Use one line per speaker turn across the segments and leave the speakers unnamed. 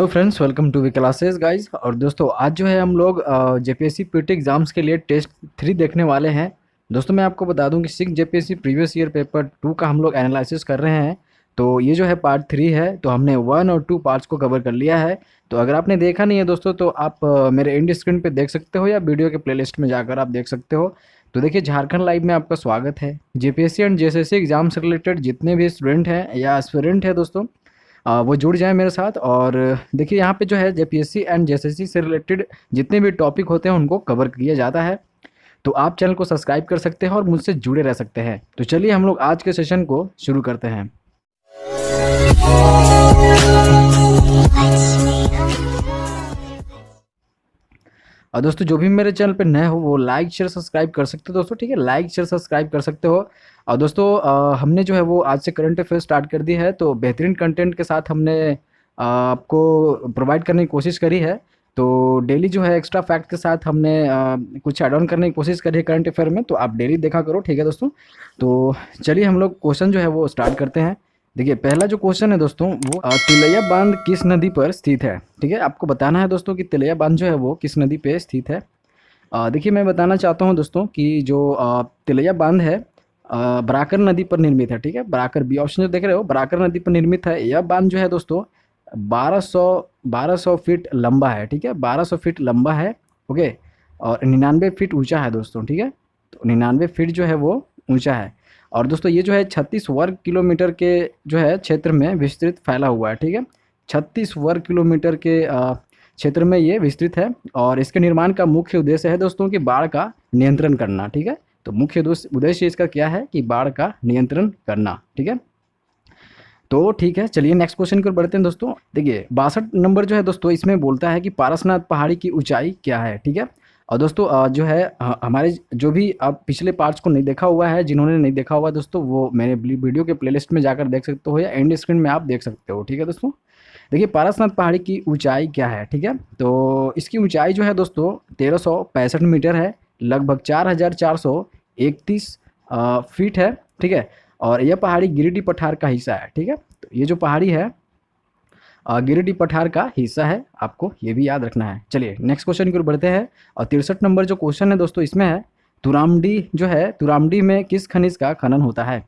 Hello friends, welcome to V classes guys. और दोस्तों आज जो है हम लोग जेपीएससी पीटी एग्जाम्स के लिए टेस्ट 3 देखने वाले हैं। दोस्तों मैं आपको बता दूं कि 6 जेपीएससी प्रीवियस ईयर पेपर 2 का हम लोग एनालिसिस कर रहे हैं। तो ये जो है पार्ट 3 है, तो हमने 1 और 2 पार्ट्स को कवर कर लिया है। तो अगर आपने देखा नहीं है दोस्तों, तो आप मेरे एंड स्क्रीन पर देख सकते हो या वीडियो के प्लेलिस्ट में जाकर आप देख सकते हो। तो देखिए, झारखंड लाइव में आपका स्वागत है। जेपीएससी एंड जेएसएससी एग्जाम से रिलेटेड जितने भी स्टूडेंट हैं या एस्पिरेंट है दोस्तों, वो जुड़ जाएँ मेरे साथ। और देखिए यहाँ पे जो है जेपीएससी एंड जेएसएससी से रिलेटेड जितने भी टॉपिक होते हैं उनको कवर किया जाता है। तो आप चैनल को सब्सक्राइब कर सकते हैं और मुझसे जुड़े रह सकते हैं। तो चलिए हम लोग आज के सेशन को शुरू करते हैं। और दोस्तों जो भी मेरे चैनल पे नए हो वो लाइक शेयर सब्सक्राइब कर सकते हो दोस्तों, ठीक है। लाइक शेयर सब्सक्राइब कर सकते हो। और दोस्तों हमने जो है वो आज से करंट अफेयर स्टार्ट कर दी है। तो बेहतरीन कंटेंट के साथ हमने आपको प्रोवाइड करने की कोशिश करी है। तो डेली जो है एक्स्ट्रा फैक्ट के साथ हमने कुछ ऐड ऑन करने की कोशिश करी है करंट अफेयर में। तो आप डेली देखा करो, ठीक है दोस्तों। तो चलिए हम लोग क्वेश्चन जो है वो स्टार्ट करते हैं। देखिए पहला जो क्वेश्चन है दोस्तों वो तिलैया बांध किस नदी पर स्थित है, ठीक है। आपको बताना है दोस्तों कि तिलैया बांध जो है वो किस नदी पे स्थित है। देखिए मैं बताना चाहता हूँ दोस्तों कि जो तिलैया बांध है बराकर नदी पर निर्मित है, ठीक है। बराकर बी ऑप्शन जो देख रहे हो, बराकर नदी पर निर्मित है। यह बांध जो है दोस्तों 1200 फीट लंबा है, ठीक है। 1200 फीट लंबा है, ओके। और 99 फीट ऊंचा है दोस्तों, ठीक है। तो 99 फीट जो है वो ऊंचा है। और दोस्तों ये जो है 36 वर्ग किलोमीटर के जो है क्षेत्र में विस्तृत फैला हुआ है, ठीक है। 36 वर्ग किलोमीटर के क्षेत्र में ये विस्तृत है। और इसके निर्माण का मुख्य उद्देश्य है दोस्तों कि बाढ़ का नियंत्रण करना, ठीक है। तो मुख्य उद्देश्य इसका क्या है कि बाढ़ का नियंत्रण करना, ठीक है। तो ठीक है, चलिए नेक्स्ट क्वेश्चन की ओर बढ़ते हैं दोस्तों। देखिए 62 नंबर जो है दोस्तों इसमें बोलता है कि पारसनाथ पहाड़ी की ऊंचाई क्या है, ठीक है। और दोस्तों जो है हमारे जो भी आप पिछले पार्ट्स को नहीं देखा हुआ है, जिन्होंने नहीं देखा हुआ दोस्तों, वो मेरे वीडियो के प्लेलिस्ट में जाकर देख सकते हो या एंड स्क्रीन में आप देख सकते हो, ठीक है दोस्तों। देखिए पारसनाथ पहाड़ी की ऊंचाई क्या है, ठीक है। तो इसकी ऊंचाई जो है दोस्तों 1365 मीटर है, लगभग 4431 फीट है, ठीक है। और यह पहाड़ी गिरिडीह पठार का हिस्सा है, ठीक है। तो ये जो पहाड़ी है गिरिडीह पठार का हिस्सा है, आपको ये भी याद रखना है। चलिए नेक्स्ट क्वेश्चन की ओर बढ़ते हैं। और 63 नंबर जो क्वेश्चन है दोस्तों इसमें है तुरामडी जो है, तुरामडी में किस खनिज का खनन होता है।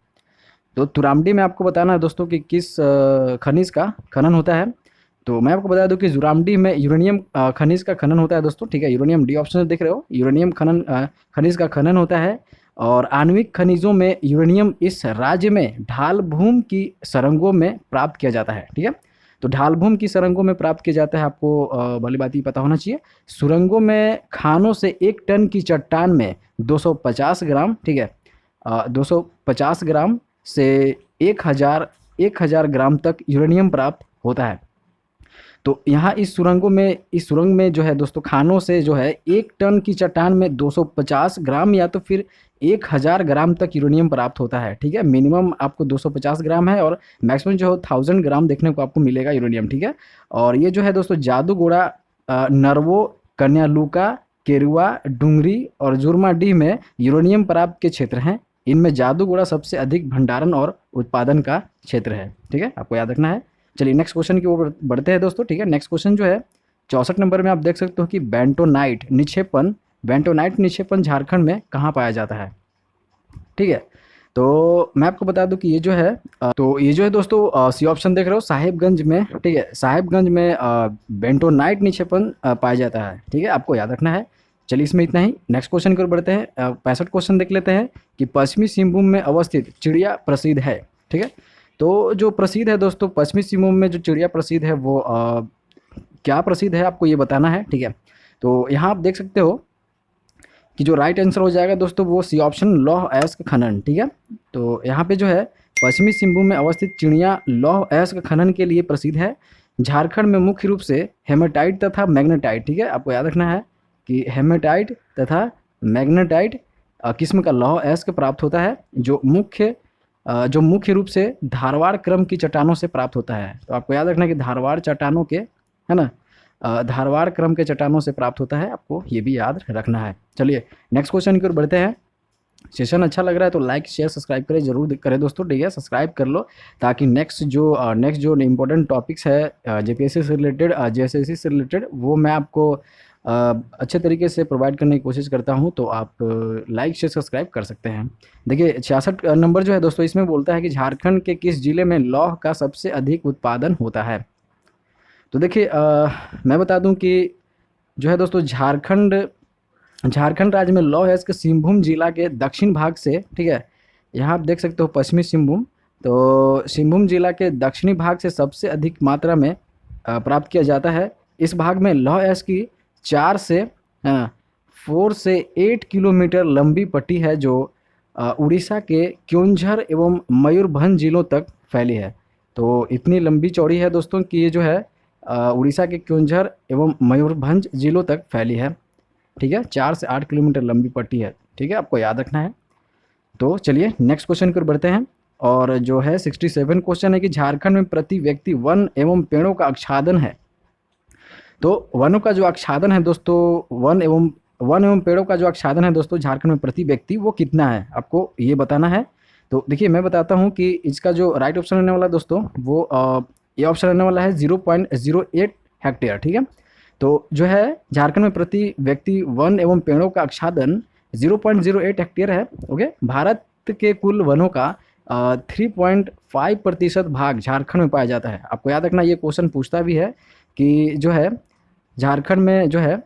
तो तुरामडी में आपको बताना है दोस्तों कि किस खनिज का खनन होता है। तो मैं आपको बता दूं कि जुरामडी में यूरेनियम खनिज का खनन होता है दोस्तों, ठीक है। यूरेनियम डी ऑप्शन देख रहे हो, यूरेनियम खनिज का खनन होता है। और आणविक खनिजों में यूरेनियम इस राज्य में ढाल भूमि की सुरंगों में प्राप्त किया जाता है, ठीक है। तो ढाल भूमि की सुरंगों में प्राप्त किया जाता है, आपको भली बात ही पता होना चाहिए। सुरंगों में खानों से 1 टन की चट्टान में 250 ग्राम, ठीक है, 250 ग्राम से 1000 ग्राम तक यूरेनियम प्राप्त होता है। तो यहाँ इस सुरंग में जो है दोस्तों खानों से जो है 1 टन की चट्टान में 250 ग्राम या तो फिर 1000 ग्राम तक यूरेनियम प्राप्त होता है, ठीक है। मिनिमम आपको 250 ग्राम है और मैक्सिमम जो है 1000 ग्राम देखने को आपको मिलेगा यूरेनियम, ठीक है। और ये जो है दोस्तों जादूगोड़ा, नरवो, कन्यालुका, केरुआ, डुंगरी और जुर्माडीह में यूरेनियम प्राप्त के क्षेत्र हैं। इनमें जादूगोड़ा सबसे अधिक भंडारण और उत्पादन का क्षेत्र है, ठीक है, आपको याद रखना है। चलिए नेक्स्ट क्वेश्चन की ओर बढ़ते हैं दोस्तों, ठीक है। नेक्स्ट क्वेश्चन जो है 64 नंबर में आप देख सकते हो कि बेंटोनाइट निक्षेपण झारखंड में कहाँ पाया जाता है, ठीक है। तो मैं आपको बता दूं कि ये जो है दोस्तों सी ऑप्शन देख रहे हो साहिबगंज में, ठीक है। साहिबगंज में बेंटोनाइट निक्षेपण पाया जाता है, ठीक है, आपको याद रखना है। चलिए इसमें इतना ही। नेक्स्ट क्वेश्चन की ओर बढ़ते हैं। 65 क्वेश्चन देख लेते हैं कि पश्चिमी सिंहभूम में अवस्थित चिड़िया प्रसिद्ध है, ठीक है। तो जो प्रसिद्ध है दोस्तों पश्चिमी सिंहभूम में जो चिड़िया प्रसिद्ध है वो क्या प्रसिद्ध है आपको ये बताना है, ठीक है। तो यहाँ आप देख सकते हो कि जो राइट आंसर हो जाएगा दोस्तों वो सी ऑप्शन लौह अयस्क खनन, ठीक है। तो यहाँ पे जो है पश्चिमी सिंहभूम में अवस्थित चिड़िया लौह अयस्क खनन के लिए प्रसिद्ध है। झारखंड में मुख्य रूप से हेमेटाइट तथा मैग्नेटाइट, ठीक है, आपको याद रखना है कि हेमेटाइट तथा मैग्नेटाइट किस्म का लौह अयस्क प्राप्त होता है, जो मुख्य रूप से धारवाड़ क्रम की चट्टानों से प्राप्त होता है। तो आपको याद रखना है कि धारवाड़ चट्टानों के, है ना, धारवाड़ क्रम के चट्टानों से प्राप्त होता है, आपको ये भी याद रखना है। चलिए नेक्स्ट क्वेश्चन की ओर बढ़ते हैं। सेशन अच्छा लग रहा है तो लाइक शेयर सब्सक्राइब करें, जरूर करें दोस्तों, ठीक है, सब्सक्राइब कर लो, ताकि नेक्स्ट जो इम्पोर्टेंट टॉपिक्स है जेपीएससी से रिलेटेड, जेएसएससी से रिलेटेड, वो मैं आपको अच्छे तरीके से प्रोवाइड करने की कोशिश करता हूं, तो आप लाइक शेयर सब्सक्राइब कर सकते हैं। देखिए 66 नंबर जो है दोस्तों, इसमें बोलता है कि झारखंड के किस जिले में लौह का सबसे अधिक उत्पादन होता है। तो देखिए मैं बता दूं कि जो है दोस्तों, झारखंड राज्य में लौह है इसके सिंहभूम जिला के दक्षिण भाग से, ठीक है, यहाँ आप देख सकते हो पश्चिमी सिंहभूम, तो सिंहभूम जिला के दक्षिणी भाग से सबसे अधिक मात्रा में प्राप्त किया जाता है। इस भाग में लौह एस की 4 से 8 किलोमीटर लंबी पट्टी है, जो उड़ीसा के क्योंझर एवं मयूरभंज जिलों तक फैली है। तो इतनी लंबी चौड़ी है दोस्तों कि ये जो है उड़ीसा के क्योंझर एवं मयूरभंज जिलों तक फैली है, ठीक है, 4 से 8 किलोमीटर लंबी पट्टी है, ठीक है, आपको याद रखना है। तो चलिए नेक्स्ट क्वेश्चन की ओर बढ़ते हैं, और जो है 67 क्वेश्चन है कि झारखंड में प्रति व्यक्ति वन एवं पेड़ों का आच्छादन है। तो वनों का जो आच्छादन है दोस्तों, वन एवं पेड़ों का जो आच्छादन है दोस्तों झारखंड में प्रति व्यक्ति, वो कितना है, आपको ये बताना है। तो देखिए मैं बताता हूँ कि इसका जो राइट ऑप्शन रहने वाला है दोस्तों, वो ये ऑप्शन रहने वाला है 0.08 हेक्टेयर, ठीक है। तो जो है झारखंड में प्रति व्यक्ति वन एवं पेड़ों का आच्छादन 0.08 हेक्टेयर है, ओके। भारत के कुल वनों का 3.5% भाग झारखंड में पाया जाता है। आपको याद रखना, ये क्वेश्चन पूछता भी है कि जो है झारखंड में जो है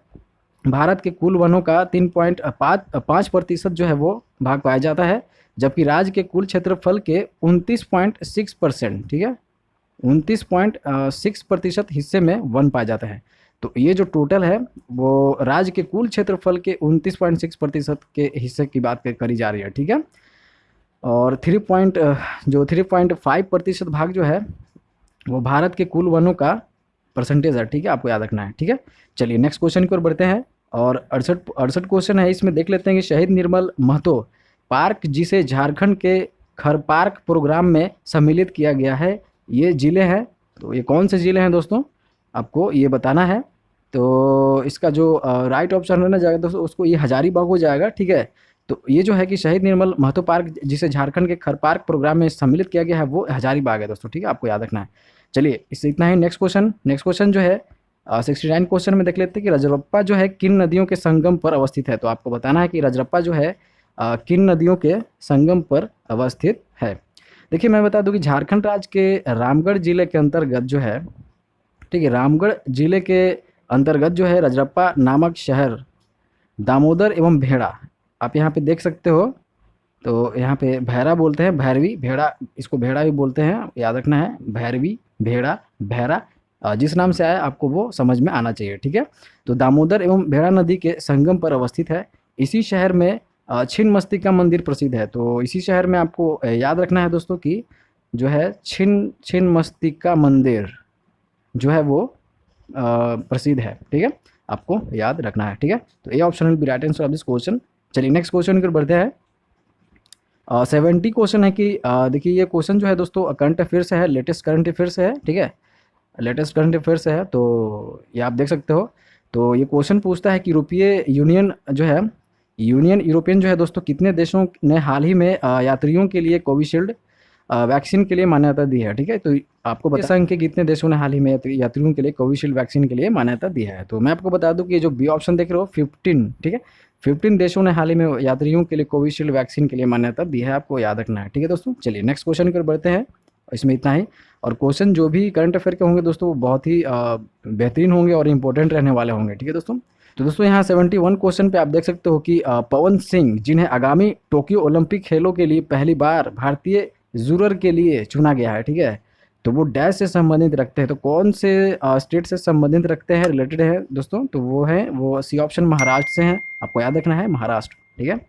भारत के कुल वनों का 3.5% जो है वो भाग पाया जाता है, जबकि राज्य के कुल क्षेत्रफल के 29.6%, ठीक है, 29.6% हिस्से में वन पाया जाता है। तो ये जो टोटल है वो राज्य के कुल क्षेत्रफल के 29.6% के हिस्से की बात करी जा रही है, ठीक है। और 3.5% भाग जो है वो भारत के कुल वनों का परसेंटेज है, ठीक है, आपको याद रखना है, ठीक है। चलिए नेक्स्ट क्वेश्चन की ओर बढ़ते हैं, और 68 क्वेश्चन है, इसमें देख लेते हैं कि शहीद निर्मल महतो पार्क, जिसे झारखंड के खर पार्क प्रोग्राम में सम्मिलित किया गया है, ये जिले हैं। तो ये कौन से जिले हैं दोस्तों, आपको ये बताना है। तो इसका जो राइट ऑप्शन रहना जाएगा दोस्तों, उसको ये हजारीबाग हो जाएगा, ठीक है। तो ये जो है कि शहीद निर्मल महतो पार्क, जिसे झारखंड के खर पार्क प्रोग्राम में सम्मिलित किया गया है, वो हजारीबाग है दोस्तों, ठीक है, आपको याद रखना है। चलिए इससे इतना ही। नेक्स्ट क्वेश्चन जो है 69 क्वेश्चन में देख लेते हैं कि रजरप्पा जो है किन नदियों के संगम पर अवस्थित है। तो आपको बताना है कि रजरप्पा जो है किन नदियों के संगम पर अवस्थित है। देखिए मैं बता दूं कि झारखंड राज्य के रामगढ़ जिले के अंतर्गत जो है, ठीक है, रामगढ़ जिले के अंतर्गत जो है रजरप्पा नामक शहर दामोदर एवं भेड़ा, आप यहाँ पे देख सकते हो। तो यहाँ पे भैरा बोलते हैं, भैरवी भेड़ा, इसको भेड़ा भी बोलते हैं, याद रखना है, भैरवी भेड़ा भैरा, जिस नाम से आया आपको वो समझ में आना चाहिए, ठीक है। तो दामोदर एवं भेड़ा नदी के संगम पर अवस्थित है। इसी शहर में छिन्नमस्तिका मंदिर प्रसिद्ध है। तो इसी शहर में आपको याद रखना है दोस्तों कि जो है छिन्नमस्तिका मंदिर जो है वो प्रसिद्ध है, ठीक है, आपको याद रखना है, ठीक है। तो ये option will be right answer of this question. चलिए नेक्स्ट क्वेश्चन की बढ़ते हैं। 70 क्वेश्चन है कि देखिए ये क्वेश्चन जो है दोस्तों करंट अफेयर से है, लेटेस्ट करंट अफेयर से है, ठीक है, लेटेस्ट करंट अफेयर से है। तो ये आप देख सकते हो। तो ये क्वेश्चन पूछता है कि यूनियन यूरोपियन जो है दोस्तों, कितने देशों ने हाल ही में यात्रियों के लिए कोविशील्ड वैक्सीन के लिए मान्यता दी है, ठीक है। तो आपको बता संघ के कितने देशों ने हाल ही में यात्रियों के लिए कोविशील्ड वैक्सीन के लिए मान्यता दी है। तो मैं आपको बता दूं कि ये जो बी ऑप्शन देख रहे हो 15, ठीक है, 15 देशों ने हाल ही में यात्रियों के लिए कोविशील्ड वैक्सीन के लिए मान्यता दी है, आपको याद रखना है, ठीक है दोस्तों। चलिए नेक्स्ट क्वेश्चन की ओर बढ़ते हैं, इसमें इतना ही। और क्वेश्चन जो भी करंट अफेयर के होंगे दोस्तों वो बहुत ही बेहतरीन होंगे और इंपॉर्टेंट रहने वाले होंगे, ठीक है दोस्तों। तो दोस्तों यहाँ 71 क्वेश्चन पे आप देख सकते हो कि पवन सिंह, जिन्हें आगामी टोक्यो ओलंपिक खेलों के लिए पहली बार भारतीय जूरर के लिए चुना गया है, ठीक है, तो वो डैश से संबंधित रखते हैं। तो कौन से स्टेट से संबंधित रखते हैं, रिलेटेड है दोस्तों, तो वो सी ऑप्शन महाराष्ट्र से हैं, आपको याद रखना है, महाराष्ट्र, ठीक है।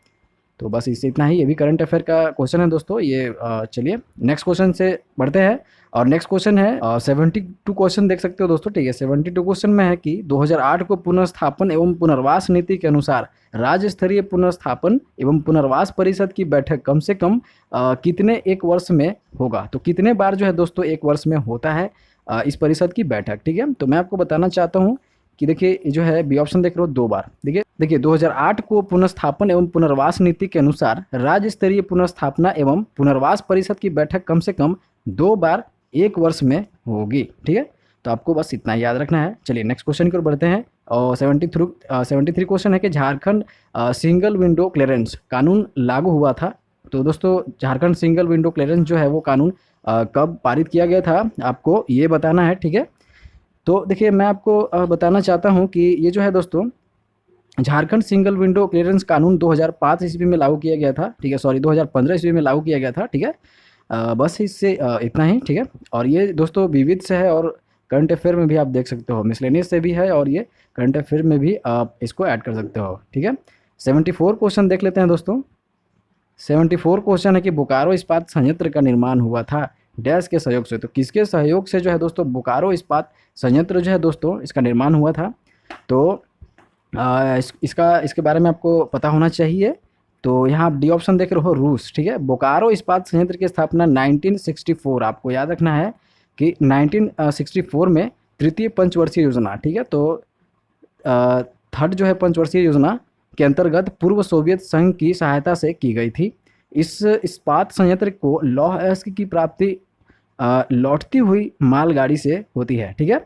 तो बस इससे इतना ही, ये भी करंट अफेयर का क्वेश्चन है दोस्तों ये। चलिए नेक्स्ट क्वेश्चन से बढ़ते हैं, और नेक्स्ट क्वेश्चन है 72 क्वेश्चन देख सकते हो दोस्तों, ठीक है। 72 क्वेश्चन में है कि 2008 को पुनर्स्थापन एवं पुनर्वास नीति के अनुसार राज्य स्तरीय पुनर्स्थापन एवं पुनर्वास परिषद की बैठक कम से कम कितने एक वर्ष में होगा। तो कितने बार जो है दोस्तों एक वर्ष में होता है इस परिषद की बैठक, ठीक है। तो मैं आपको बताना चाहता हूँ कि देखिए ये जो है बी ऑप्शन देख रहे हो 2 बार। देखिए 2008 को पुनर्स्थापन एवं पुनर्वास नीति के अनुसार राज्य स्तरीय पुनर्स्थापना एवं पुनर्वास परिषद की बैठक कम से कम 2 बार 1 वर्ष में होगी। ठीक है, तो आपको बस इतना याद रखना है। चलिए नेक्स्ट क्वेश्चन की ओर बढ़ते हैं। और 73 क्वेश्चन है कि झारखंड सिंगल विंडो क्लियरेंस कानून लागू हुआ था। तो दोस्तों झारखंड सिंगल विंडो क्लियरेंस जो है वो कानून कब पारित किया गया था, आपको ये बताना है। ठीक है, तो देखिए मैं आपको बताना चाहता हूँ कि ये जो है दोस्तों झारखंड सिंगल विंडो क्लियरेंस कानून 2005 ईस्वी में लागू किया गया था। ठीक है, सॉरी 2015 ईस्वी में लागू किया गया था। ठीक है, बस इससे इतना ही। ठीक है, और ये दोस्तों विविध से है और करंट अफेयर में भी आप देख सकते हो, मिसलेनियस से भी है और ये करंट अफेयर में भी आप इसको ऐड कर सकते हो। ठीक है, 74 क्वेश्चन देख लेते हैं दोस्तों। 74 क्वेश्चन है कि बोकारो इस्पात संयंत्र का निर्माण हुआ था डैश के सहयोग से। तो किसके सहयोग से जो है दोस्तों बोकारो इस्पात संयंत्र जो है दोस्तों इसका निर्माण हुआ था। तो इसके बारे में आपको पता होना चाहिए। तो यहाँ आप डी ऑप्शन देख रहे हो रूस। ठीक है, बोकारो इस्पात संयंत्र की स्थापना 1964, आपको याद रखना है कि 1964 में तृतीय पंचवर्षीय योजना, ठीक है, तो थर्ड जो है पंचवर्षीय योजना के अंतर्गत पूर्व सोवियत संघ की सहायता से की गई थी। इस इस्पात संयंत्र को लौह अयस्क की प्राप्ति लौटती हुई मालगाड़ी से होती है। ठीक है,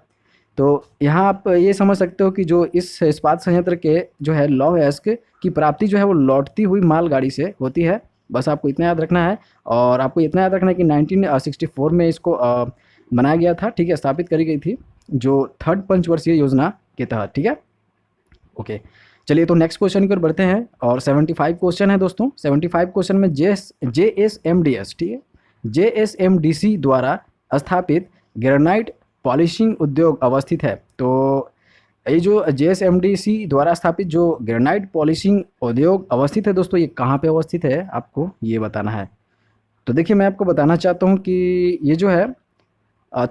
तो यहाँ आप ये समझ सकते हो कि जो इस इस्पात संयंत्र के जो है लौह अयस्क की प्राप्ति जो है वो लौटती हुई मालगाड़ी से होती है। बस आपको इतना याद रखना है। और आपको इतना याद रखना है कि 1964 में इसको बनाया गया था। ठीक है, स्थापित करी गई थी जो थर्ड पंचवर्षीय योजना के तहत। ठीक है, ओके, चलिए तो नेक्स्ट क्वेश्चन की ओर बढ़ते हैं। और 75 क्वेश्चन है दोस्तों। 75 क्वेश्चन में JSMDS, ठीक है, JSMDC द्वारा स्थापित ग्रेनाइट पॉलिशिंग उद्योग अवस्थित है। तो ये जो JSMDC द्वारा स्थापित जो ग्रेनाइट पॉलिशिंग उद्योग अवस्थित है दोस्तों, ये कहाँ पे अवस्थित है आपको ये बताना है। तो देखिए मैं आपको बताना चाहता हूँ कि ये जो है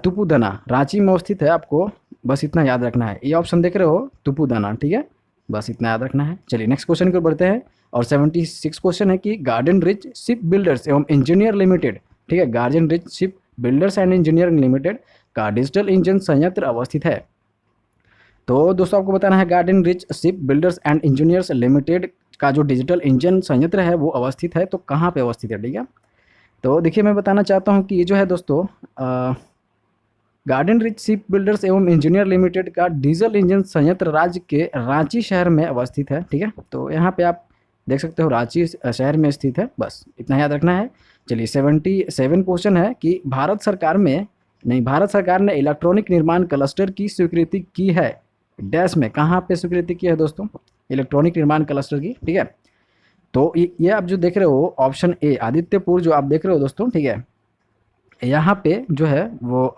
तुपुदना रांची में अवस्थित है। आपको बस इतना याद रखना है। ये ऑप्शन देख रहे हो तुपुदना, ठीक है, बस इतना याद रखना है। चलिए नेक्स्ट क्वेश्चन की ओर बढ़ते हैं। और 76 क्वेश्चन है कि गार्डन रिच शिप बिल्डर्स एवं इंजीनियर लिमिटेड, ठीक है, garden rich ship builders and engineering limited का डिजिटल इंजन संयंत्र अवस्थित है। तो दोस्तों आपको बताना है garden rich ship builders and engineers limited का जो डिजिटल इंजन संयंत्र है वो अवस्थित है। तो कहाँ पे अवस्थित है, ठीक है। तो देखिए मैं बताना चाहता हूँ कि ये जो है दोस्तों गार्डन रिच शिप बिल्डर्स एवं इंजीनियर लिमिटेड का डीजल इंजन संयंत्र राज्य के रांची शहर में अवस्थित है। ठीक है, तो यहाँ पे आप देख सकते हो रांची शहर में स्थित है। बस इतना याद रखना है। चलिए 77 क्वेश्चन है कि भारत सरकार ने इलेक्ट्रॉनिक निर्माण क्लस्टर की स्वीकृति की है डैश में। कहाँ पे स्वीकृति की है दोस्तों इलेक्ट्रॉनिक निर्माण क्लस्टर की, ठीक है। तो ये आप जो देख रहे हो ऑप्शन ए आदित्यपुर जो आप देख रहे हो दोस्तों, ठीक है, यहाँ पे जो है वो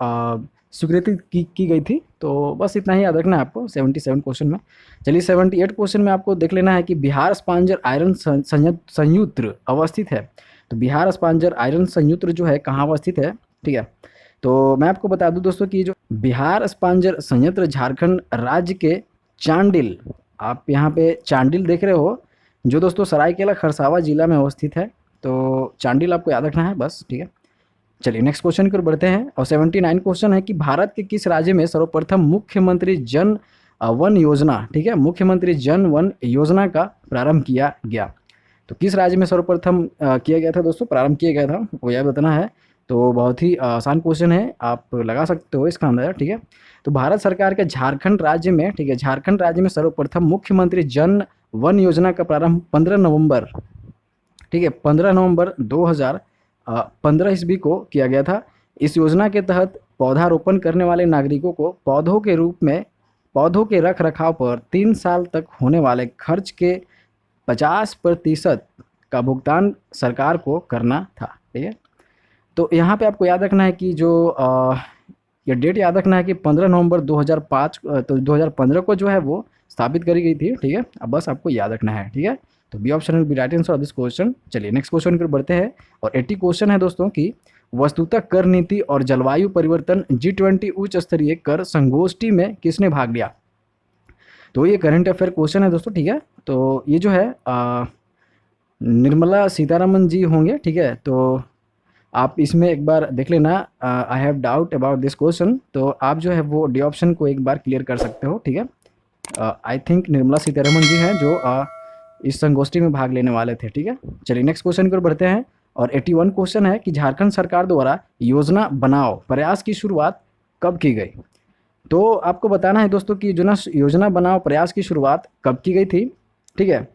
स्वीकृति की गई थी। तो बस इतना ही याद रखना है आपको 77 क्वेश्चन में। चलिए 78 क्वेश्चन में आपको देख लेना है कि बिहार स्पांजर आयरन संयंत्र अवस्थित है। तो बिहार स्पांजर आयरन संयंत्र जो है कहाँ अवस्थित है, ठीक है। तो मैं आपको बता दूं दोस्तों कि जो बिहार स्पांजर संयंत्र झारखंड राज्य के चांडिल, आप यहाँ पे चांडिल देख रहे हो जो दोस्तों सरायकेला खरसावा जिला में अवस्थित है। तो चांडिल आपको याद रखना है बस, ठीक है। चलिए नेक्स्ट क्वेश्चन की ओर बढ़ते हैं। और 79 क्वेश्चन है कि भारत के किस राज्य में सर्वप्रथम मुख्यमंत्री जन वन योजना, ठीक है, मुख्यमंत्री जन वन योजना का प्रारंभ किया गया। तो किस राज्य में सर्वप्रथम किया गया था दोस्तों, प्रारंभ किया गया था, वो यह बताना है। तो बहुत ही आसान क्वेश्चन है, आप लगा सकते हो इसका अंदाजा, ठीक है। तो भारत सरकार के झारखंड राज्य में, ठीक है, झारखंड राज्य में सर्वप्रथम मुख्यमंत्री जन वन योजना का प्रारंभ 15 नवंबर, ठीक है, 15 नवंबर 2015 ईस्वी को किया गया था। इस योजना के तहत पौधारोपण करने वाले नागरिकों को पौधों के रूप में पौधों के रख रखाव पर 3 साल तक होने वाले खर्च के 50% का भुगतान सरकार को करना था, ठीक है। तो यहाँ पे आपको याद रखना है कि जो ये डेट याद रखना है कि 15 नवंबर 2005 तो 2015 को जो है वो स्थापित करी गई थी, ठीक है। अब बस आपको याद रखना है, ठीक है। तो B option will be right answer of this question. चलिए नेक्स्ट क्वेश्चन की बढ़ते हैं। और 80 क्वेश्चन है दोस्तों कि वस्तुतः कर नीति और जलवायु परिवर्तन G20 उच्च स्तरीय कर संगोष्ठी में किसने भाग लिया। तो ये करंट अफेयर क्वेश्चन है दोस्तों, ठीक है। तो ये जो है निर्मला सीतारमन जी होंगे, ठीक है। तो आप इसमें एक बार देख लेना, I have doubt about this question. तो आप जो है वो डी ऑप्शन को एक बार क्लियर कर सकते हो, ठीक है। आई थिंक निर्मला सीतारमण जी हैं जो इस संगोष्ठी में भाग लेने वाले थे। ठीक है, चलिए नेक्स्ट क्वेश्चन की ओर बढ़ते हैं। और 81 क्वेश्चन है कि झारखंड सरकार द्वारा योजना बनाओ प्रयास की शुरुआत कब की गई। तो आपको बताना है दोस्तों कि योजना बनाओ प्रयास की शुरुआत कब की गई थी। ठीक है,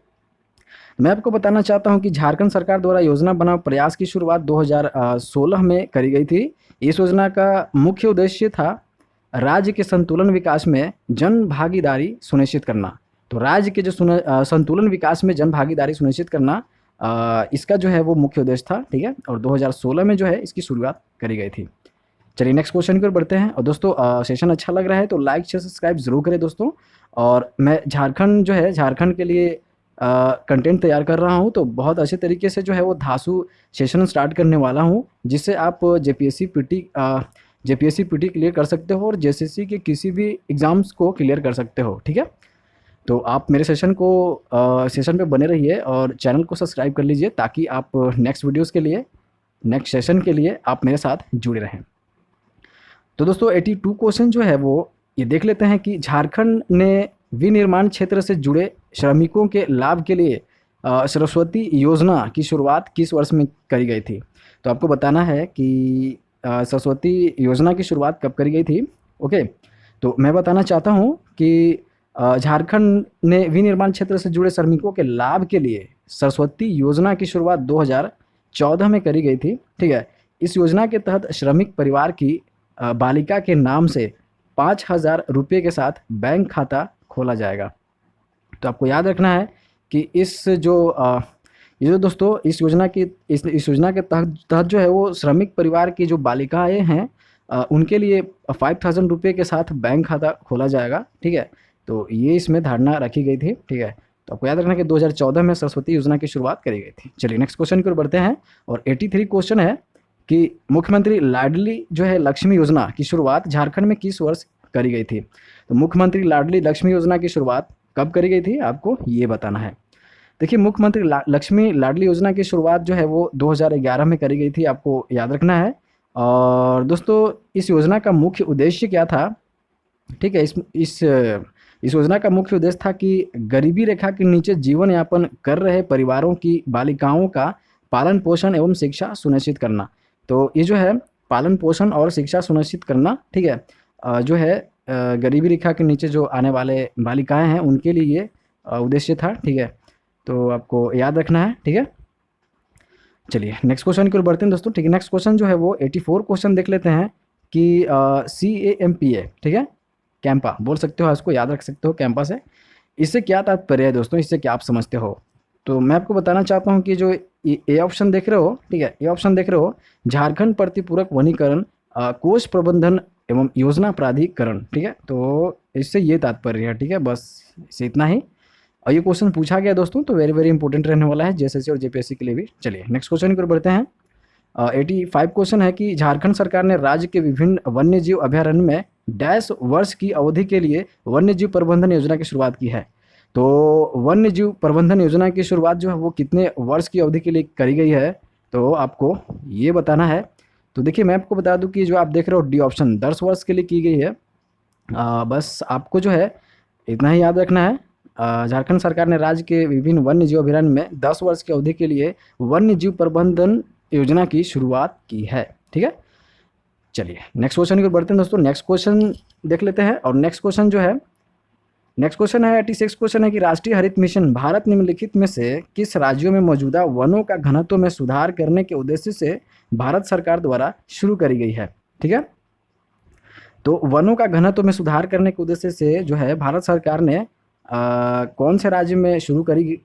मैं आपको बताना चाहता हूं कि झारखंड सरकार द्वारा योजना बनाओ प्रयास की शुरुआत 2016 में करी गई थी। इस योजना का मुख्य उद्देश्य था राज्य के संतुलन विकास में जन भागीदारी सुनिश्चित करना। तो राज्य के जो संतुलन विकास में जन भागीदारी सुनिश्चित करना, इसका जो है वो मुख्य उद्देश्य था। ठीक है, और 2016 में जो है इसकी शुरुआत करी गई थी। चलिए नेक्स्ट क्वेश्चन की ओर बढ़ते हैं। और दोस्तों सेशन अच्छा लग रहा है तो लाइक शेयर सब्सक्राइब जरूर करें दोस्तों। और मैं झारखंड के लिए कंटेंट तैयार कर रहा हूं, तो बहुत अच्छे तरीके से जो है वो धांसू सेशन स्टार्ट करने वाला हूं, जिससे आप जेपीएससी पीटी क्लियर कर सकते हो और जेएसएससी के किसी भी एग्ज़ाम्स को क्लियर कर सकते हो। ठीक है, तो आप मेरे सेशन पे बने रहिए और चैनल को सब्सक्राइब कर लीजिए ताकि आप नेक्स्ट सेशन के लिए आप मेरे साथ जुड़े रहें। तो दोस्तों 82 क्वेश्चन जो है वो ये देख लेते हैं कि झारखंड ने विनिर्माण क्षेत्र से जुड़े श्रमिकों के लाभ के लिए सरस्वती योजना की शुरुआत किस वर्ष में करी गई थी। तो आपको बताना है कि सरस्वती योजना की शुरुआत कब करी गई थी। ओके, तो मैं बताना चाहता हूँ कि झारखंड ने विनिर्माण क्षेत्र से जुड़े श्रमिकों के लाभ के लिए सरस्वती योजना की शुरुआत 2014 में करी गई थी। ठीक है, इस योजना के तहत श्रमिक परिवार की बालिका के नाम से 5,000 रुपये के साथ बैंक खाता खोला जाएगा। तो आपको याद रखना है कि ये जो दोस्तों इस योजना के तहत जो है वो श्रमिक परिवार की जो बालिकाएं हैं उनके लिए 5,000 रुपये के साथ बैंक खाता खोला जाएगा। ठीक है, तो ये इसमें धारणा रखी गई थी। ठीक है, तो आपको याद रखना कि 2014 में सरस्वती योजना की शुरुआत करी गई थी। चलिए नेक्स्ट क्वेश्चन की ओर बढ़ते हैं। और 83 क्वेश्चन है कि मुख्यमंत्री लाडली जो है लक्ष्मी योजना की शुरुआत झारखंड में किस वर्ष करी गई थी। तो मुख्यमंत्री लाडली लक्ष्मी योजना की शुरुआत कब करी गई थी, आपको ये बताना है। देखिए, मुख्यमंत्री लक्ष्मी लाडली योजना की शुरुआत जो है वो 2011 में करी गई थी, आपको याद रखना है। और दोस्तों इस योजना का मुख्य उद्देश्य क्या था। ठीक है, इस योजना का मुख्य उद्देश्य था कि गरीबी रेखा के नीचे जीवन यापन कर रहे परिवारों की बालिकाओं का पालन पोषण एवं शिक्षा सुनिश्चित करना। तो ये जो है पालन पोषण और शिक्षा सुनिश्चित करना, ठीक है, जो है गरीबी रेखा के नीचे जो आने वाले बालिकाएं हैं उनके लिए ये उद्देश्य था। ठीक है, तो आपको याद रखना है। ठीक है, चलिए नेक्स्ट क्वेश्चन की ओर बढ़ते हैं दोस्तों। ठीक है, नेक्स्ट क्वेश्चन जो है वो 84 क्वेश्चन देख लेते हैं कि CAMPA, ठीक है, कैंपा बोल सकते हो, इसको याद रख सकते हो, कैंपा से। इससे क्या तात्पर्य है दोस्तों, इससे क्या आप समझते हो। तो मैं आपको बताना चाहता हूँ कि जो ए ऑप्शन देख रहे हो, ठीक है, ए ऑप्शन देख रहे हो, झारखंड प्रतिपूरक वनीकरण कोष प्रबंधन एवं योजना प्राधिकरण। ठीक है, तो इससे ये तात्पर्य है। ठीक है, बस इससे इतना ही। और ये क्वेश्चन पूछा गया दोस्तों, तो वेरी वेरी इंपॉर्टेंट रहने वाला है जेएसएससी और जेपीएससी के लिए भी। चलिए नेक्स्ट क्वेश्चन की ओर बढ़ते हैं। 85 क्वेश्चन है कि झारखंड सरकार ने राज्य के विभिन्न वन्य जीव अभयारण्य में डैश वर्ष की अवधि के लिए वन्य जीव प्रबंधन योजना की शुरुआत की है। तो वन्य जीव प्रबंधन योजना की शुरुआत जो है वो कितने वर्ष की अवधि के लिए करी गई है, तो आपको ये बताना है। तो देखिए, मैं आपको बता दूं कि जो आप देख रहे हो डी ऑप्शन 10 वर्ष के लिए की गई है। बस आपको जो है इतना ही याद रखना है। झारखंड सरकार ने राज्य के विभिन्न वन्य जीव अभयारण्य में 10 वर्ष की अवधि के लिए वन्य जीव प्रबंधन योजना की शुरुआत की है। ठीक है, चलिए नेक्स्ट क्वेश्चन की ओर बढ़ते हैं दोस्तों। नेक्स्ट क्वेश्चन देख लेते हैं। और नेक्स्ट क्वेश्चन है 86 क्वेश्चन है कि राष्ट्रीय हरित मिशन भारत निम्नलिखित में से किस राज्यों में मौजूदा वनों का घनत्व में सुधार करने के उद्देश्य से भारत सरकार द्वारा शुरू करी गई है। ठीक है, तो वनों का घनत्व में सुधार करने के उद्देश्य से जो है भारत सरकार ने कौन से राज्य में शुरू करी,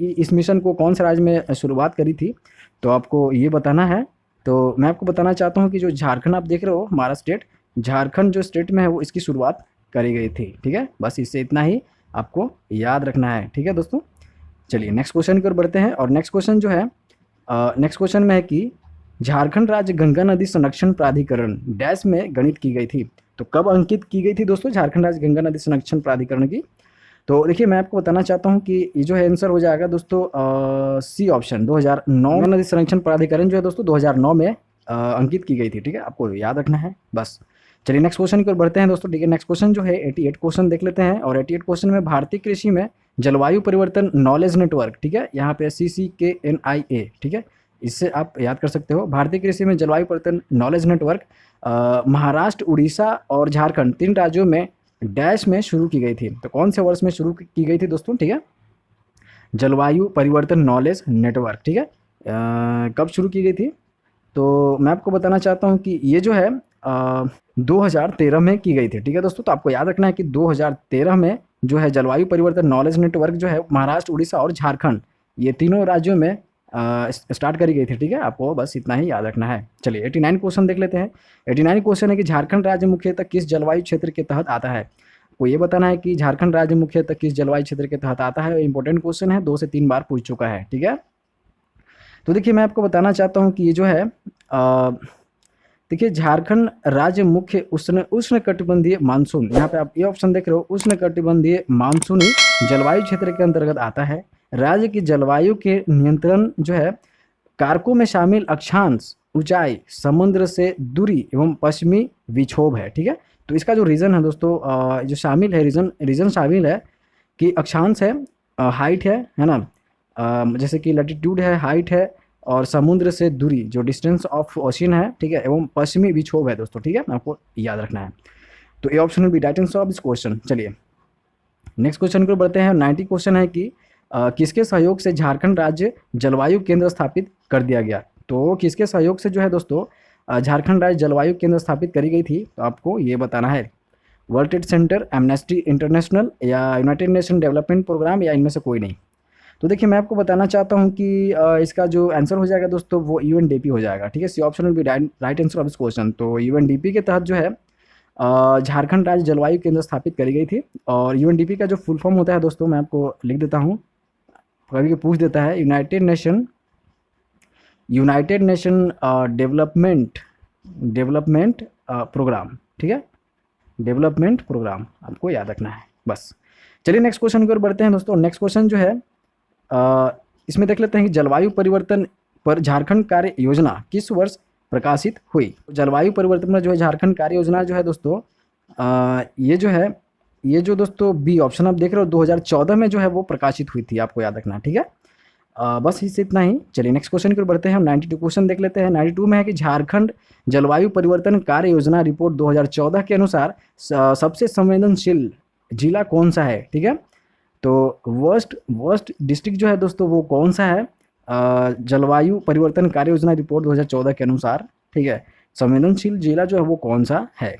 इस मिशन को कौन से राज्य में शुरुआत करी थी, तो आपको ये बताना है। तो मैं आपको बताना चाहता हूँ कि जो झारखंड आप देख रहे हो, हमारा स्टेट झारखंड जो स्टेट में है वो इसकी शुरुआत करी गई थी। ठीक है, बस इससे इतना ही आपको याद रखना है। ठीक है दोस्तों, चलिए नेक्स्ट क्वेश्चन की ओर बढ़ते हैं। और नेक्स्ट क्वेश्चन जो है नेक्स्ट क्वेश्चन में है कि झारखंड राज्य गंगा नदी संरक्षण प्राधिकरण डैश में गठित की गई थी। तो कब अंकित की गई थी दोस्तों झारखंड राज्य गंगा नदी संरक्षण प्राधिकरण की। तो देखिए, मैं आपको बताना चाहता हूं कि ये जो है आंसर हो जाएगा दोस्तों सी ऑप्शन 2009 नदी संरक्षण प्राधिकरण जो है दोस्तों 2009 में अंकित की गई थी। ठीक है, आपको याद रखना है बस। चलिए नेक्स्ट क्वेश्चन की ओर बढ़ते हैं दोस्तों, ठीक है। नेक्स्ट क्वेश्चन जो है 88 क्वेश्चन देख लेते हैं, और 88 क्वेश्चन में भारतीय कृषि में जलवायु परिवर्तन नॉलेज नेटवर्क, ठीक है, यहाँ पे CCKNIA, ठीक है, इससे आप याद कर सकते हो। भारतीय कृषि में जलवायु परिवर्तन नॉलेज नेटवर्क महाराष्ट्र, उड़ीसा और झारखंड 3 राज्यों में डैश में शुरू की गई थी। तो कौन से वर्ष में शुरू की गई थी दोस्तों, ठीक है, जलवायु परिवर्तन नॉलेज नेटवर्क, ठीक है। कब शुरू की गई थी, तो मैं आपको बताना चाहता हूँ कि ये जो है 2013 में की गई थी, ठीक है दोस्तों। तो आपको याद रखना है कि 2013 में जो है जलवायु परिवर्तन नॉलेज नेटवर्क जो है महाराष्ट्र, उड़ीसा और झारखंड, ये तीनों राज्यों में स्टार्ट करी गई थी, ठीक है। आपको बस इतना ही याद रखना है। चलिए 89 क्वेश्चन देख लेते हैं। 89 क्वेश्चन है कि झारखंड राज्य मुख्यतः किस जलवायु क्षेत्र के तहत आता है। को ये बताना है कि झारखंड राज्य मुख्यतः किस जलवायु क्षेत्र के तहत आता है। इंपॉर्टेंट क्वेश्चन है, 2 से 3 बार पूछ चुका है, ठीक है। तो देखिए मैं आपको बताना चाहता हूँ कि ये जो है देखिए झारखंड राज्य मुख्य उष्ण कटिबंधीय मानसून, यहाँ पे आप ये ऑप्शन देख रहे हो, उष्ण कटिबंधीय मानसूनी जलवायु क्षेत्र के अंतर्गत आता है। राज्य की जलवायु के नियंत्रण जो है कारकों में शामिल अक्षांश, ऊंचाई, समुद्र से दूरी एवं पश्चिमी विक्षोभ है, ठीक है। तो इसका जो रीजन है दोस्तों, जो शामिल है, रीजन शामिल है कि अक्षांश है, हाइट है ना, जैसे कि लैटिट्यूड है, हाइट है, और समुद्र से दूरी जो डिस्टेंस ऑफ ओशन है, ठीक है, एवं पश्चिमी विक्षोभ है दोस्तों, ठीक है, आपको याद रखना है। तो ये option will be right answer of this question. चलिए नेक्स्ट क्वेश्चन को बढ़ते हैं। 90 क्वेश्चन है कि किसके सहयोग से झारखंड राज्य जलवायु केंद्र स्थापित कर दिया गया। तो किसके सहयोग से जो है दोस्तों झारखंड राज्य जलवायु केंद्र स्थापित करी गई थी, तो आपको ये बताना है। World trade centre, amnesty international या यूनाइटेड नेशन डेवलपमेंट प्रोग्राम, या इनमें से कोई नहीं। तो देखिए मैं आपको बताना चाहता हूं कि इसका जो आंसर हो जाएगा दोस्तों वो UNDP हो जाएगा, ठीक है। C option will be right answer of this question. तो UNDP के तहत जो है झारखंड राज्य जलवायु केंद्र स्थापित करी गई थी। और UNDP का जो फुल फॉर्म होता है दोस्तों, मैं आपको लिख देता हूँ, कभी पूछ देता है, यूनाइटेड नेशन डेवलपमेंट प्रोग्राम, ठीक है, डेवलपमेंट प्रोग्राम, आपको याद रखना है बस। चलिए नेक्स्ट क्वेश्चन की ओर बढ़ते हैं दोस्तों। नेक्स्ट क्वेश्चन जो है इसमें देख लेते हैं कि जलवायु परिवर्तन पर झारखंड कार्य योजना किस वर्ष प्रकाशित हुई। जलवायु परिवर्तन में जो है झारखंड कार्य योजना जो है दोस्तों, ये जो दोस्तों बी ऑप्शन आप देख रहे हो, 2014 में जो है वो प्रकाशित हुई थी, आपको याद रखना, ठीक है। बस इससे इतना ही। चलिए नेक्स्ट क्वेश्चन की ओर बढ़ते हैं। हम 92 क्वेश्चन देख लेते हैं। 92 में है कि झारखंड जलवायु परिवर्तन कार्य योजना रिपोर्ट 2014 के अनुसार सबसे संवेदनशील जिला कौन सा है, ठीक है। तो वर्स्ट डिस्ट्रिक्ट जो है दोस्तों वो कौन सा है जलवायु परिवर्तन कार्य योजना रिपोर्ट 2014 के अनुसार, ठीक है, संवेदनशील जिला जो है वो कौन सा है।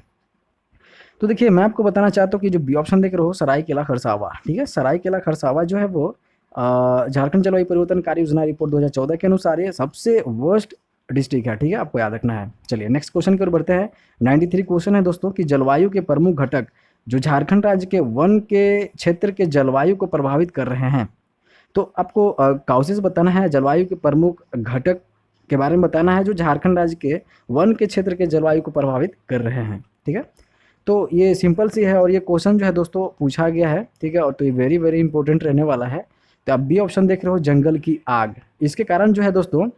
तो देखिए मैं आपको बताना चाहता हूँ कि जो बी ऑप्शन देख रहे हो, सरायकेला खरसावा, ठीक है, सरायकेला खरसावा जो है वो झारखंड जलवायु परिवर्तन कार्य योजना रिपोर्ट 2014 के अनुसार ये सबसे वर्स्ट डिस्ट्रिक्ट है, ठीक है, आपको याद रखना है। चलिए नेक्स्ट क्वेश्चन की ओर बढ़ते हैं। 93 क्वेश्चन है दोस्तों कि जलवायु के प्रमुख घटक जो झारखंड राज्य के वन के क्षेत्र के जलवायु को प्रभावित कर रहे हैं। तो आपको काउसेस बताना है, जलवायु के प्रमुख घटक के बारे में बताना है जो झारखंड राज्य के वन के क्षेत्र के जलवायु को प्रभावित कर रहे हैं, ठीक है। तो ये सिंपल सी है और ये क्वेश्चन जो है दोस्तों पूछा गया है, ठीक है, और तो ये वेरी वेरी इंपॉर्टेंट रहने वाला है। तो आप बी ऑप्शन देख रहे हो, जंगल की आग। इसके कारण जो है दोस्तों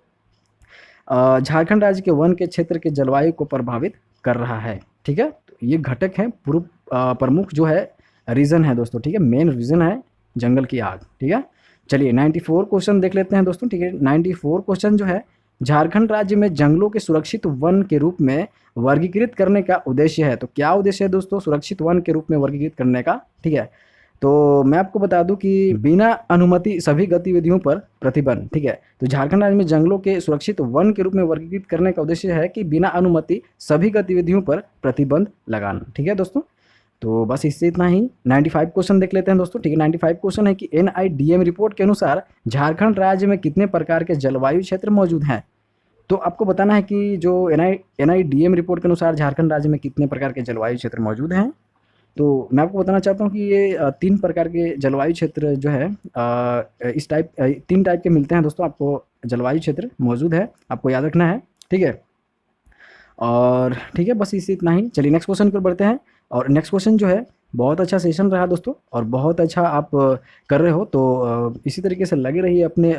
झारखंड राज्य के वन के क्षेत्र के जलवायु को प्रभावित कर रहा है, ठीक है। तो ये घटक है प्रमुख जो है रीज़न है दोस्तों, ठीक है, मेन रीज़न है जंगल की आग, ठीक है। चलिए 94 क्वेश्चन देख लेते हैं दोस्तों, ठीक है। 94 क्वेश्चन जो है झारखंड राज्य में जंगलों के सुरक्षित वन के रूप में वर्गीकृत करने का उद्देश्य है। तो क्या उद्देश्य है दोस्तों सुरक्षित वन के रूप में वर्गीकृत करने का, ठीक है। तो मैं आपको बता दूं कि बिना अनुमति सभी गतिविधियों पर प्रतिबंध, ठीक है। तो झारखंड राज्य में जंगलों के सुरक्षित वन के रूप में वर्गीकृत करने का उद्देश्य है कि बिना अनुमति सभी गतिविधियों पर प्रतिबंध लगाना, ठीक है दोस्तों। तो बस इससे इतना ही। 95 क्वेश्चन देख लेते हैं दोस्तों, ठीक है। 95 क्वेश्चन है कि NIDM रिपोर्ट के अनुसार झारखंड राज्य में कितने प्रकार के जलवायु क्षेत्र मौजूद हैं। तो आपको बताना है कि जो NIDM रिपोर्ट के अनुसार झारखंड राज्य में कितने प्रकार के जलवायु क्षेत्र मौजूद हैं। तो मैं आपको बताना चाहता हूँ कि ये 3 प्रकार के जलवायु क्षेत्र जो है इस टाइप 3 टाइप के मिलते हैं दोस्तों। आपको जलवायु क्षेत्र मौजूद है, आपको याद रखना है, ठीक है। और ठीक है बस इसी इतना ही। चलिए नेक्स्ट क्वेश्चन पर बढ़ते हैं। और नेक्स्ट क्वेश्चन जो है बहुत अच्छा सेशन रहा दोस्तों और बहुत अच्छा आप कर रहे हो। तो इसी तरीके से लगे रहिए अपने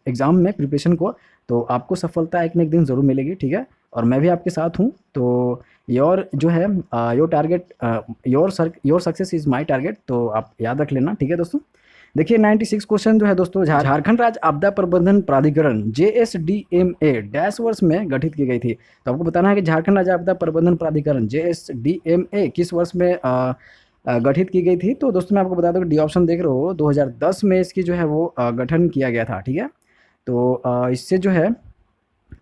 एग्ज़ाम में प्रिपरेशन को, तो आपको सफलता एक न एक दिन ज़रूर मिलेगी, ठीक है। और मैं भी आपके साथ हूँ। तो योर जो है your target your success is my target, तो आप याद रख लेना, ठीक है दोस्तों। देखिए 96 क्वेश्चन जो है दोस्तों, झारखंड राज्य आपदा प्रबंधन प्राधिकरण JSDMA डैश वर्ष में गठित की गई थी। तो आपको बताना है कि झारखंड राज्य आपदा प्रबंधन प्राधिकरण JSDMA किस वर्ष में गठित की गई थी। तो दोस्तों मैं आपको बता दूं, डी ऑप्शन देख रहे हो, 2010 में इसकी जो है वो गठन किया गया था, ठीक है। तो इससे जो है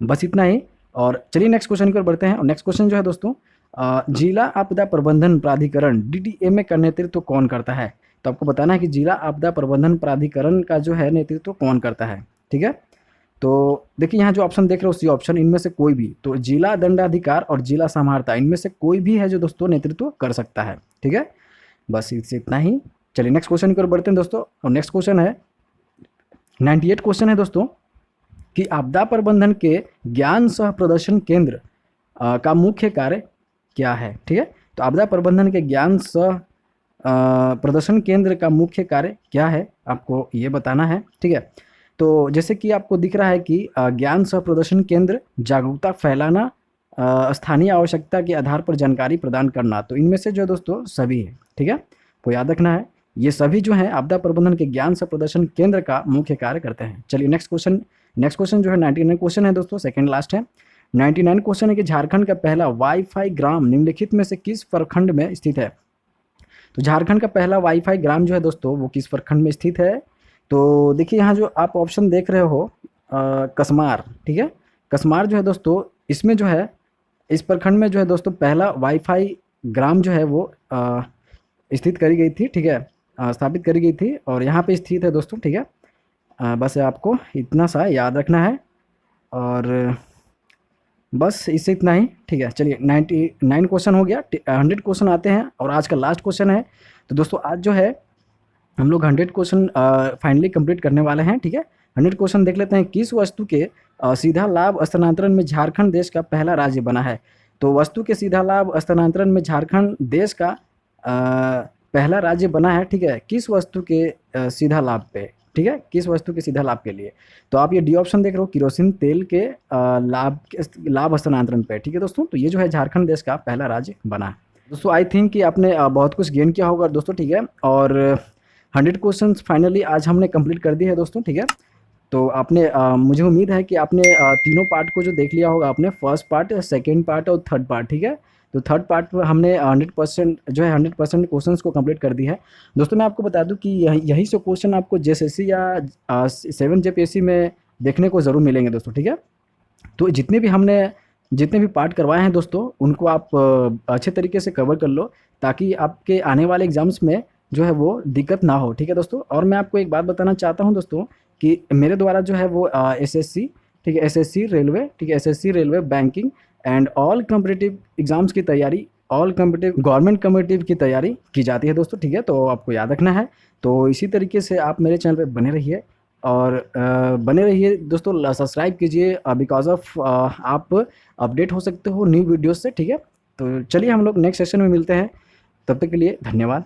बस इतना ही। और चलिए नेक्स्ट क्वेश्चन की ओर बढ़ते हैं। और नेक्स्ट क्वेश्चन जो है दोस्तों, जिला आपदा प्रबंधन प्राधिकरण DDMA का नेतृत्व कौन करता है। तो आपको बताना है कि जिला आपदा प्रबंधन प्राधिकरण का जो है नेतृत्व कौन करता है, ठीक है। तो देखिए यहाँ जो ऑप्शन देख रहे हो, सी ऑप्शन, इनमें से कोई भी, तो जिला दंडाधिकार और जिला समाहर्ता, इनमें से कोई भी है जो दोस्तों नेतृत्व कर सकता है, ठीक है। बस इससे इतना ही। चलिए नेक्स्ट क्वेश्चन की ओर बढ़ते हैं दोस्तों। और नेक्स्ट क्वेश्चन है 98 क्वेश्चन है दोस्तों, कि आपदा प्रबंधन के ज्ञान सह प्रदर्शन केंद्र का मुख्य कार्य क्या है, ठीक है। तो आपदा प्रबंधन के ज्ञान सह प्रदर्शन केंद्र का मुख्य कार्य क्या है, आपको ये बताना है, ठीक है। तो जैसे कि आपको दिख रहा है कि ज्ञान सह प्रदर्शन केंद्र जागरूकता फैलाना, स्थानीय आवश्यकता के आधार पर जानकारी प्रदान करना, तो इनमें से जो दोस्तों सभी है, ठीक है। तो याद रखना है, ये सभी जो है आपदा प्रबंधन के ज्ञान सह प्रदर्शन केंद्र का मुख्य कार्य करते हैं। चलिए नेक्स्ट क्वेश्चन जो है 99 क्वेश्चन है दोस्तों, सेकंड लास्ट है। 99 क्वेश्चन है कि झारखंड का पहला वाईफाई ग्राम निम्नलिखित में से किस प्रखंड में स्थित है। तो झारखंड का पहला वाईफाई ग्राम जो है दोस्तों, वो किस प्रखंड में स्थित है। तो देखिए यहाँ जो आप ऑप्शन देख रहे हो, कसमार, ठीक है। कसमार जो है दोस्तों, इसमें जो है, इस प्रखंड में जो है दोस्तों पहला वाईफाई ग्राम जो है वो स्थित करी गई थी, ठीक है, स्थापित करी गई थी, और यहाँ पे स्थित है दोस्तों, ठीक है। बस आपको इतना सा याद रखना है, और बस इससे इतना ही, ठीक है। चलिए 99 क्वेश्चन हो गया, 100 क्वेश्चन आते हैं, और आज का लास्ट क्वेश्चन है। तो दोस्तों आज जो है हम लोग 100 क्वेश्चन फाइनली कंप्लीट करने वाले हैं, ठीक है। 100 क्वेश्चन देख लेते हैं। किस वस्तु के सीधा लाभ हस्तांतरण में झारखंड देश का पहला राज्य बना है। तो वस्तु के सीधा लाभ हस्तांतरण में झारखंड देश का पहला राज्य बना है, ठीक है। किस वस्तु के सीधा लाभ पे, ठीक है, किस वस्तु के सीधा लाभ के लिए। तो आप ये डी ऑप्शन देख रहे हो, किरोसिन तेल के लाभ हस्तांतरण पे, ठीक है दोस्तों। तो ये जो है झारखंड देश का पहला राज्य बना है दोस्तों। आई थिंक कि आपने बहुत कुछ गेन किया होगा दोस्तों, ठीक है। और 100 क्वेश्चन फाइनली आज हमने कंप्लीट कर दिए है दोस्तों, ठीक है। तो आपने मुझे उम्मीद है कि आपने तीनों पार्ट को जो देख लिया होगा आपने, फर्स्ट पार्ट, सेकेंड पार्ट और थर्ड पार्ट, ठीक है। तो थर्ड पार्ट पर हमने 100% जो है 100% क्वेश्चंस को कंप्लीट कर दिया है दोस्तों। मैं आपको बता दूं कि यही से क्वेश्चन आपको JSSC या 7 JPSC में देखने को ज़रूर मिलेंगे दोस्तों, ठीक है। तो जितने भी पार्ट करवाए हैं दोस्तों, उनको आप अच्छे तरीके से कवर कर लो, ताकि आपके आने वाले एग्जाम्स में जो है वो दिक्कत ना हो, ठीक है दोस्तों। और मैं आपको एक बात बताना चाहता हूँ दोस्तों, कि मेरे द्वारा जो है वो SSC, ठीक है, SSC रेलवे, ठीक है, SSC railway banking and all competitive exams की तैयारी, ऑल कॉम्पिटिटिव गवर्नमेंट कॉम्पिटिटिव की तैयारी की जाती है दोस्तों, ठीक है। तो आपको याद रखना है। तो इसी तरीके से आप मेरे चैनल पे बने रहिए, और बने रहिए दोस्तों, सब्सक्राइब कीजिए, बिकॉज ऑफ आप अपडेट हो सकते हो न्यू वीडियोस से, ठीक है। तो चलिए हम लोग नेक्स्ट सेशन में मिलते हैं, तब तक के लिए धन्यवाद।